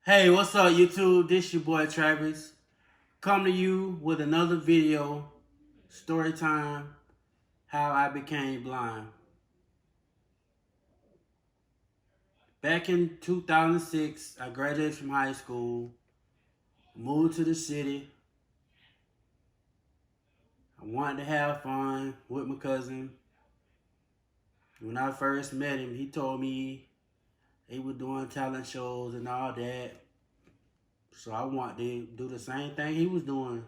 Hey, what's up, YouTube? This your boy Travis. Come to you with another video, story time, how I became blind. Back in 2006, I graduated from high school, moved to the city. I wanted to have fun with my cousin. When I first met him, he told me he was doing talent shows and all that. So I wanted to do the same thing he was doing.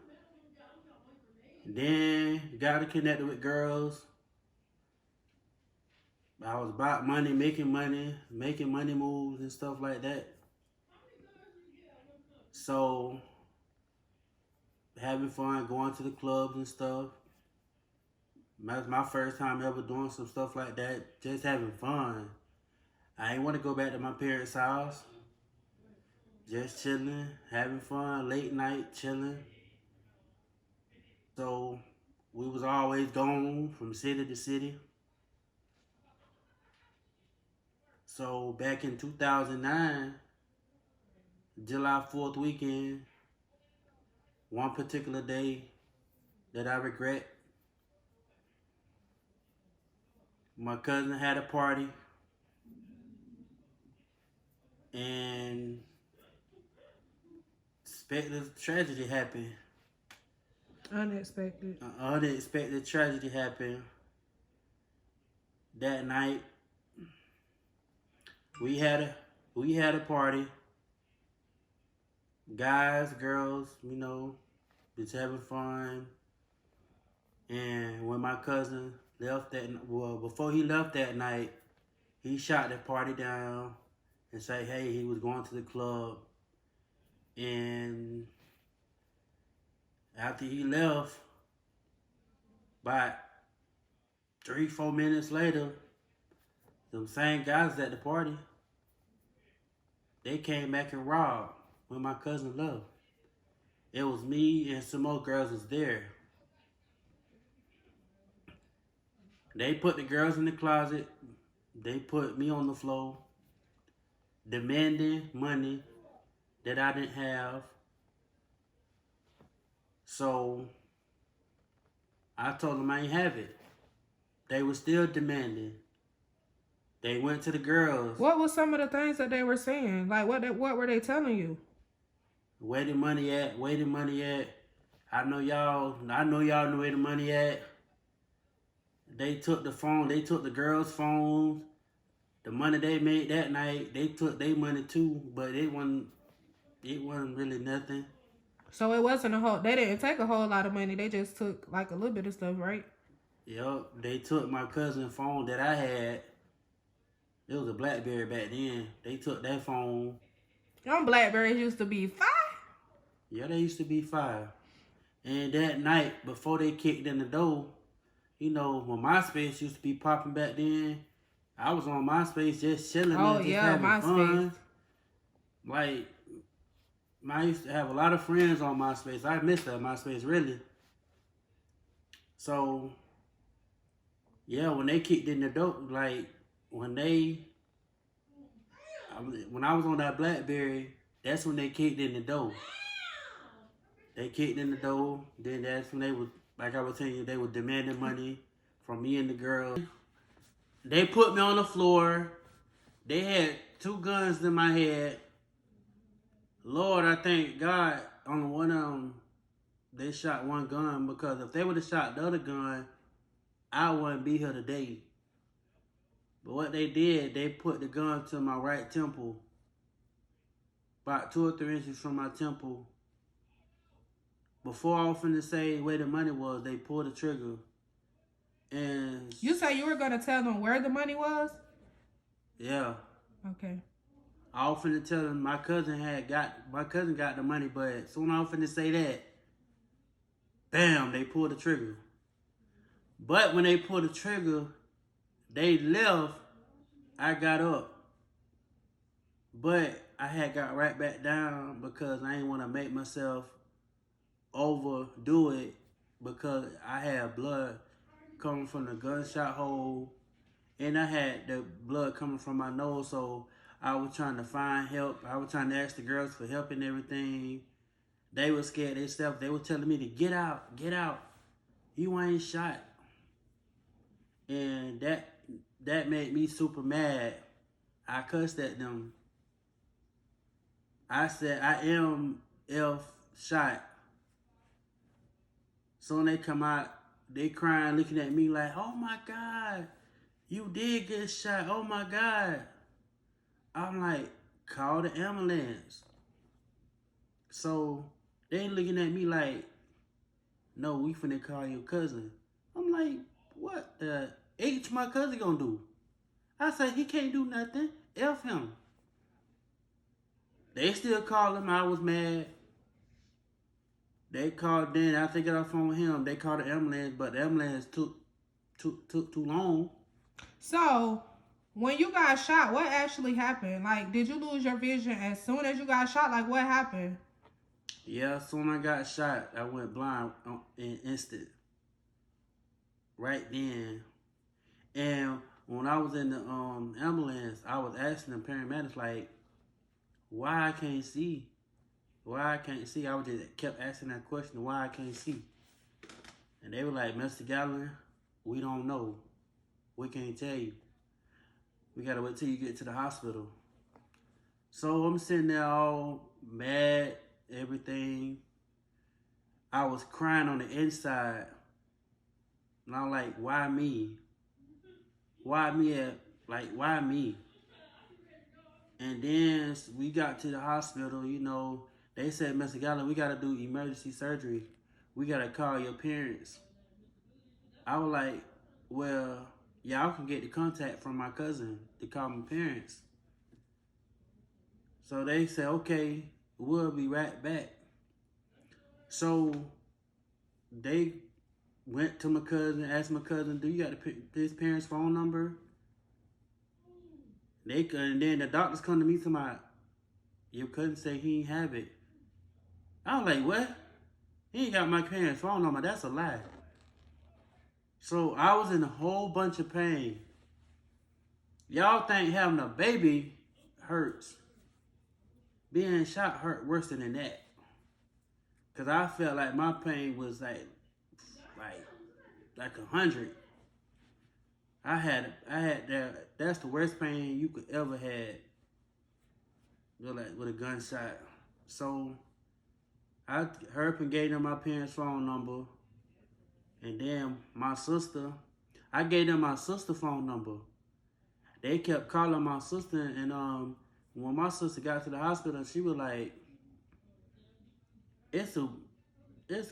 Then got to connect with girls. I was about money, making money moves and stuff like that. So having fun, going to the clubs and stuff. That's my first time ever doing some stuff like that. Just having fun. I ain't want to go back to my parents' house. Just chilling, having fun, late night chilling. So we was always gone from city to city. So back in 2009, July 4th weekend, one particular day that I regret, my cousin had a party and unexpected tragedy happened. Unexpected. Unexpected tragedy happened that night. We had a party. Guys, girls, just having fun. And when my cousin left before he left that night, he shot the party down and said, hey, he was going to the club. And after he left, about 3-4 minutes later, them same guys at the party, they came back and robbed when my cousin left. It was me and some more girls was there. They put the girls in the closet. They put me on the floor, demanding money that I didn't have. So I told them I ain't have it. They were still demanding. They went to the girls. What was some of the things that they were saying? Like what were they telling you? Where the money at? Where the money at? I know y'all know where the money at. They took the phone, they took the girls' phones. The money they made that night, they took their money too, but it wasn't really nothing. So it wasn't they didn't take a whole lot of money. They just took like a little bit of stuff, right? Yep, they took my cousin's phone that I had. It was a BlackBerry back then. They took that phone. Them Blackberries used to be $5. Yeah, they used to be $5. And that night, before they kicked in the door, when MySpace used to be popping back then, I was on MySpace just chilling and just having fun. Like, I used to have a lot of friends on MySpace. I miss that MySpace, really. So, yeah, when they kicked in the door, like, when I was on that BlackBerry, that's when they kicked in the door. They kicked in the door. Then that's when they was, like I was telling you, they were demanding money from me and the girl. They put me on the floor. They had 2 guns in my head. Lord, I thank God on one of them, they shot one gun, because if they would have shot the other gun, I wouldn't be here today. But what they did, they put the gun to my right temple, about 2 or 3 inches from my temple. Before I was finna say where the money was, they pulled the trigger. And you say you were gonna tell them where the money was? Yeah. Okay. I was finna tell them my cousin got the money, but soon I was finna say that, bam, they pulled the trigger. But when they pulled the trigger, they left, I got up. But I had got right back down because I didn't want to make myself overdo it, because I had blood coming from the gunshot hole and I had the blood coming from my nose, so I was trying to find help. I was trying to ask the girls for help and everything. They were scared themselves. They were telling me to get out, get out. You ain't shot. And that made me super mad. I cussed at them. I said, I am F shot. So when they come out, they crying, looking at me like, oh my God, you did get shot. Oh my God. I'm like, call the ambulance. So they looking at me like, no, we finna call your cousin. I'm like, what the H my cousin gonna do? I said, he can't do nothing. F him. They still call him. I was mad. They called, then after they got off the phone with him, they called the ambulance, but the ambulance took too long. So, when you got shot, what actually happened? Like, did you lose your vision as soon as you got shot? Like, what happened? Yeah, as soon as I got shot, I went blind in instant. Right then. And when I was in the ambulance, I was asking the paramedics, like, why I can't see? Why I can't see? I was just kept asking that question, why I can't see? And they were like, Mr. Gallon, we don't know. We can't tell you. We gotta wait till you get to the hospital. So I'm sitting there all mad, everything. I was crying on the inside. And I'm like, why me? Why me? Why me? And then we got to the hospital, you know, they said, Mr. Gallon, we gotta do emergency surgery. We gotta call your parents. I was like, well, y'all can get the contact from my cousin to call my parents. So they said, okay, we'll be right back. So they went to my cousin, asked my cousin, do you got his parents' phone number? And then the doctors come to me to my, your cousin say he ain't have it. I was like, what? He ain't got my parents' phone number. That's a lie. So I was in a whole bunch of pain. Y'all think having a baby hurts. Being shot hurt worse than that. Cause I felt like my pain was like 100. I had that. That's the worst pain you could ever had. With a gunshot. So I hurried and gave them my parents' phone number. And then my sister, I gave them my sister's phone number. They kept calling my sister, and when my sister got to the hospital, she was like, it's a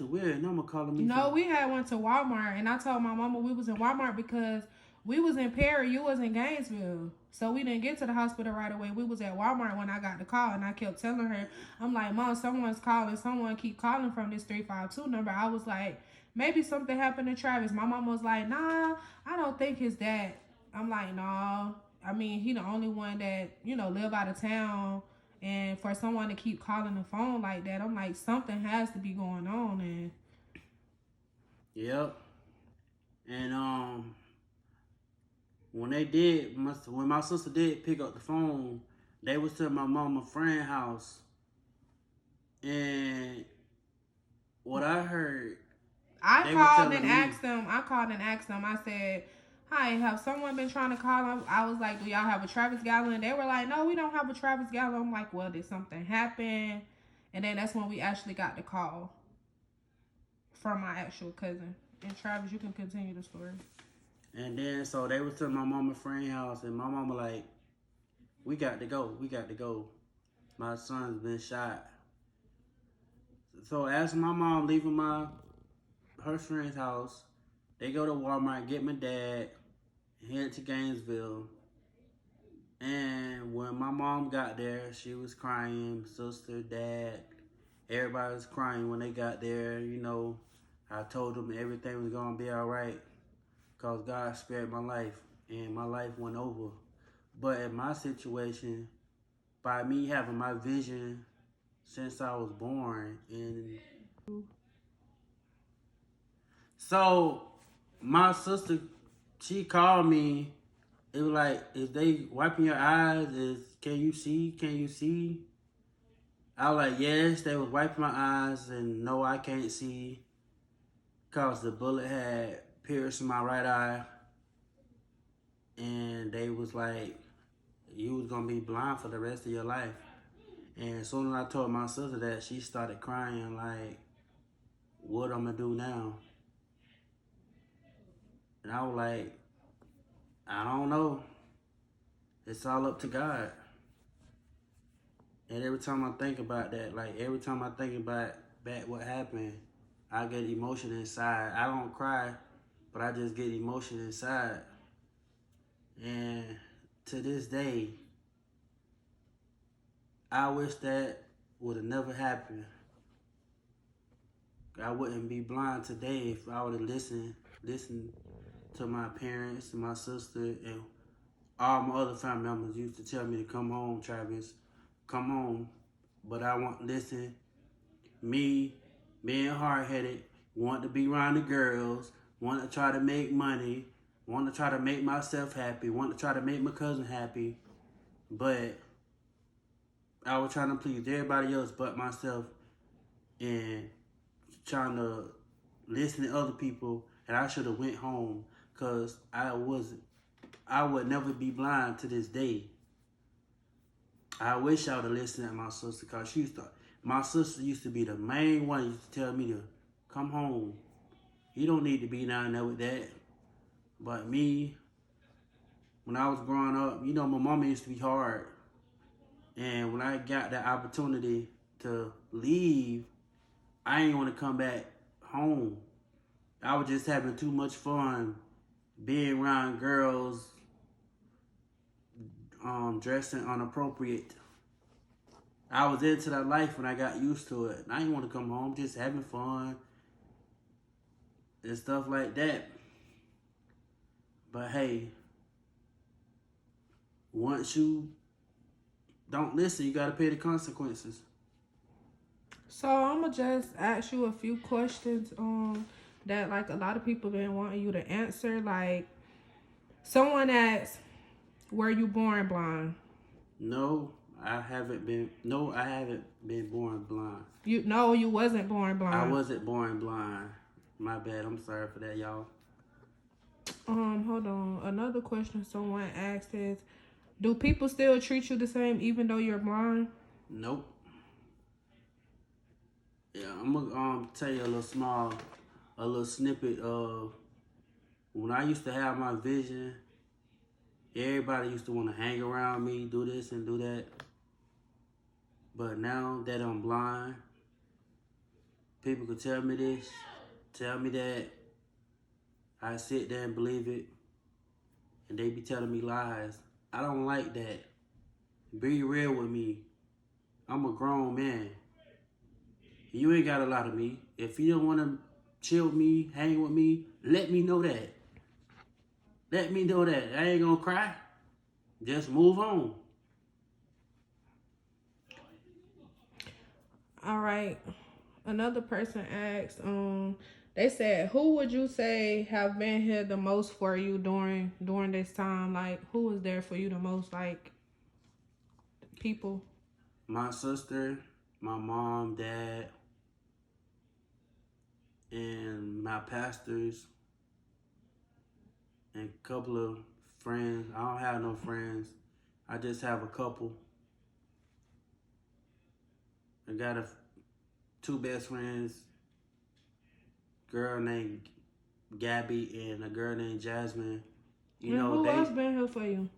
weird number calling me. No, we had went to Walmart, and I told my mama we was in Walmart because we was in Perry, you was in Gainesville. So we didn't get to the hospital right away. We was at Walmart when I got the call, and I kept telling her, I'm like, Mom, someone's calling. Someone keep calling from this 352 number. I was like, maybe something happened to Travis. My mom was like, nah, I don't think his dad. I'm like, no. I mean, he the only one that, you know, live out of town. And for someone to keep calling the phone like that, I'm like, something has to be going on. And yep. And when my sister did pick up the phone, they was to my mama friend house. And what I heard, I called and asked them. I said, hi, have someone been trying to call him? I was like, do y'all have a Travis Gallon? They were like, no, we don't have a Travis Gallon. I'm like, well, did something happen? And then that's when we actually got the call from my actual cousin. And Travis, you can continue the story. And then, so they was to my mama friend house, and my mama like, we got to go. My son's been shot. So as my mom leaving her friend's house, they go to Walmart, get my dad, head to Gainesville. And when my mom got there, she was crying, sister, dad, everybody was crying when they got there. You know, I told them everything was gonna be all right, because God spared my life, and my life went over. But in my situation, by me having my vision since I was born, and so my sister, she called me. It was like, if they wiping your eyes, is can you see? Can you see? I was like, yes. They was wiping my eyes, and no, I can't see, cause the bullet had pierced my right eye, and they was like, you was gonna be blind for the rest of your life. And as soon as I told my sister that, she started crying like, what I'm gonna do now? And I was like, I don't know. It's all up to God. And every time I think about that, like every time I think about back what happened, I get emotion inside. I don't cry, but I just get emotion inside. And to this day, I wish that would have never happened. I wouldn't be blind today if I would have listened to my parents and my sister and all my other family members used to tell me to come home, Travis, come home. But I won't listen. Me, being hard-headed, want to be around the girls, want to try to make money, want to try to make myself happy, want to try to make my cousin happy. But I was trying to please everybody else but myself and trying to listen to other people, and I should have went home because I would never be blind to this day. I wish I would have listened to my sister, because my sister used to be the main one used to tell me to come home. You don't need to be down there with that. But me, when I was growing up, you know, my mama used to be hard. And when I got that opportunity to leave, I ain't want to come back home. I was just having too much fun being around girls, dressing inappropriate. I was into that life when I got used to it. I didn't want to come home, just having fun and stuff like that. But hey, once you don't listen, you gotta pay the consequences. So I'ma just ask you a few questions that like a lot of people been wanting you to answer. Like someone asked, were you born blind? No, I haven't been. No, I haven't been born blind. You wasn't born blind. I wasn't born blind. My bad. I'm sorry for that, y'all. Hold on. Another question someone asked is, do people still treat you the same even though you're blind? Nope. Yeah, I'm gonna tell you a little snippet of when I used to have my vision. Everybody used to want to hang around me, do this and do that. But now that I'm blind, people could tell me this, tell me that. I sit there and believe it, and they be telling me lies. I don't like that. Be real with me. I'm a grown man. You ain't gotta lie to me. If you don't want to chill with me, hang with me, let me know that. Let me know that. I ain't gonna cry. Just move on. All right. Another person asked, they said, who would you say have been here the most for you during this time? Like, who was there for you the most? Like, people. My sister, my mom, dad, and my pastors, and a couple of friends. I don't have no friends. I just have a couple. I got two best friends, girl named Gabby and a girl named Jasmine. You And know, who else been here for you?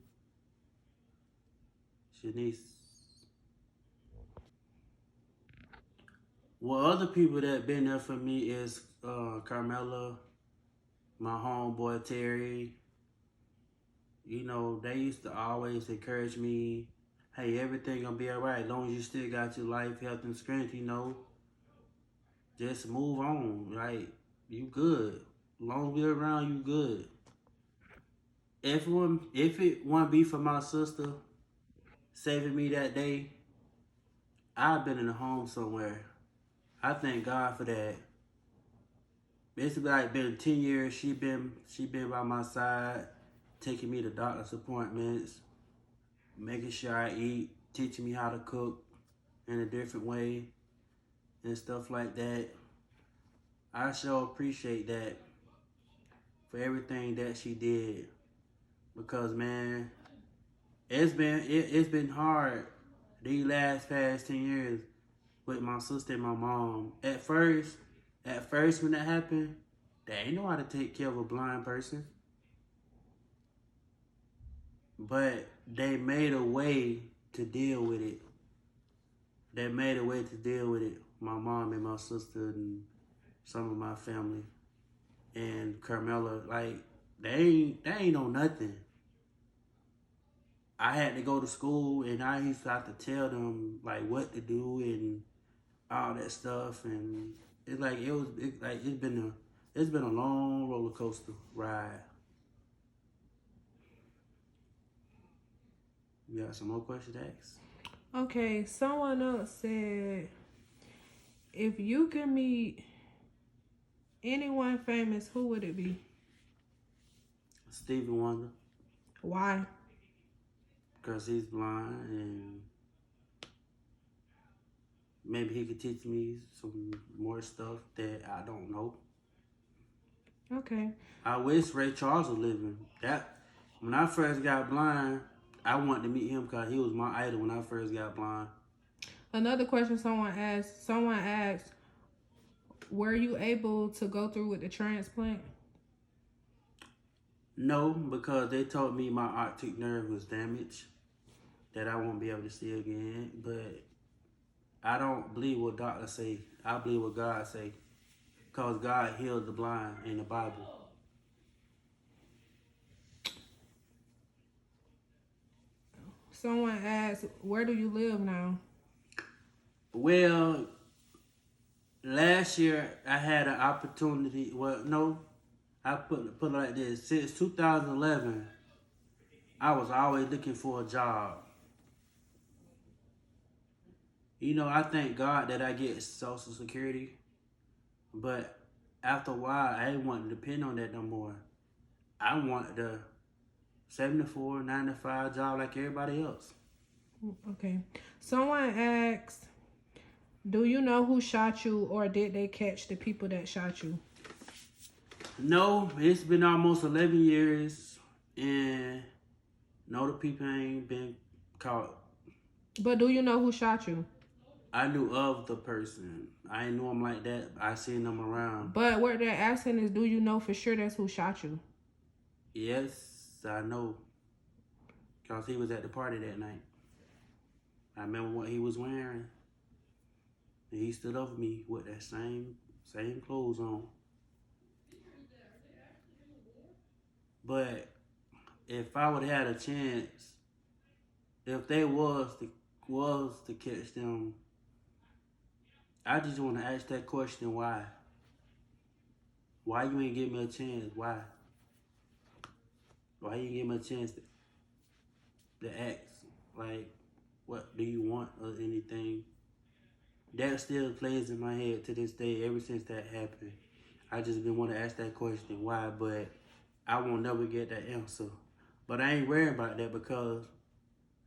Shanice. Well, other people that been there for me is Carmela, my homeboy Terry. You know, they used to always encourage me, hey, everything gonna be all right. As long as you still got your life, health, and strength, you know, just move on. Like, you good. As long as we're around, you good. If it wouldn't be for my sister saving me that day, I've been in a home somewhere. I thank God for that. It's like been 10 years. She been by my side, taking me to doctor's appointments, making sure I eat, teaching me how to cook in a different way and stuff like that. I sure appreciate that for everything that she did because man, it's been hard these past 10 years with my sister and my mom. At first when that happened, they ain't know how to take care of a blind person. But they made a way to deal with it. They made a way to deal with it. My mom and my sister and some of my family and Carmela, like they ain't know nothing. I had to go to school and I used to have to tell them like what to do and all that stuff, and it's like it's been a long roller coaster ride. You got some more questions to ask? Okay, someone else said, if you could meet anyone famous, who would it be? Stevie Wonder, Why? because he's blind and maybe he could teach me some more stuff that I don't know. Okay. I wish Ray Charles was living. That when I first got blind, I wanted to meet him because he was my idol when I first got blind. Another question someone asked, were you able to go through with the transplant? No, because they told me my optic nerve was damaged, that I won't be able to see again. But I don't believe what doctors say. I believe what God say, because God healed the blind in the Bible. Someone asked, where do you live now? Well, last year I had an opportunity. Well, no, I put it like this. Since 2011, I was always looking for a job. You know, I thank God that I get Social Security, but after a while, I didn't want to depend on that no more. I wanted the 74, 95 job like everybody else. Okay. Someone asked, do you know who shot you, or did they catch the people that shot you? No, it's been almost 11 years, and no, the people ain't been caught. But do you know who shot you? I knew of the person. I ain't know him like that. I seen them around. But what they're asking is, do you know for sure that's who shot you? Yes, I know. Because he was at the party that night. I remember what he was wearing. And he stood over me with that same clothes on. But if I would have had a chance, if they was to catch them, I just want to ask that question, why? Why you ain't give me a chance? Why? Why you give me a chance to ask? Like, what do you want or anything? That still plays in my head to this day ever since that happened. I just been want to ask that question, why? But I won't never get that answer. But I ain't worried about that because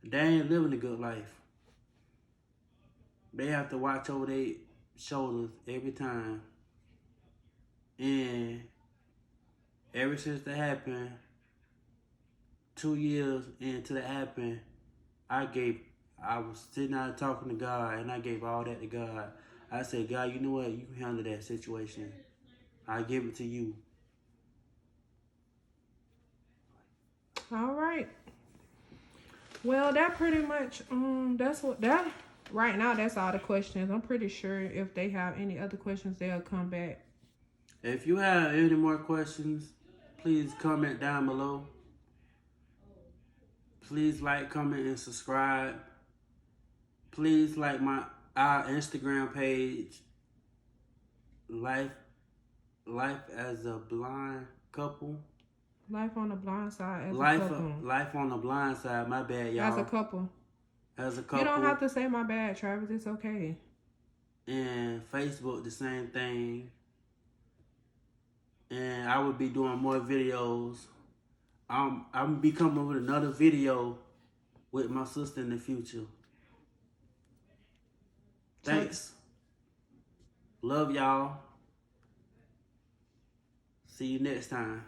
they ain't living a good life. They have to watch over their shoulders every time. And ever since that happened, 2 years into that happened, I was sitting out talking to God, and I gave all that to God. I said, God, you know what? You can handle that situation. I give it to you. All right. Well, that pretty much, right now, that's all the questions. I'm pretty sure if they have any other questions, they'll come back. If you have any more questions, please comment down below. Please like, comment, and subscribe. Please like our Instagram page, Life as a Blind Couple. Life on the blind side as a couple. Life on the blind side. My bad, y'all. As a couple. As a couple. You don't have to say my bad, Travis. It's okay. And Facebook, the same thing. And I will be doing more videos. I'm be coming with another video with my sister in the future. Thanks. Love y'all. See you next time.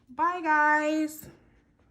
Bye, guys.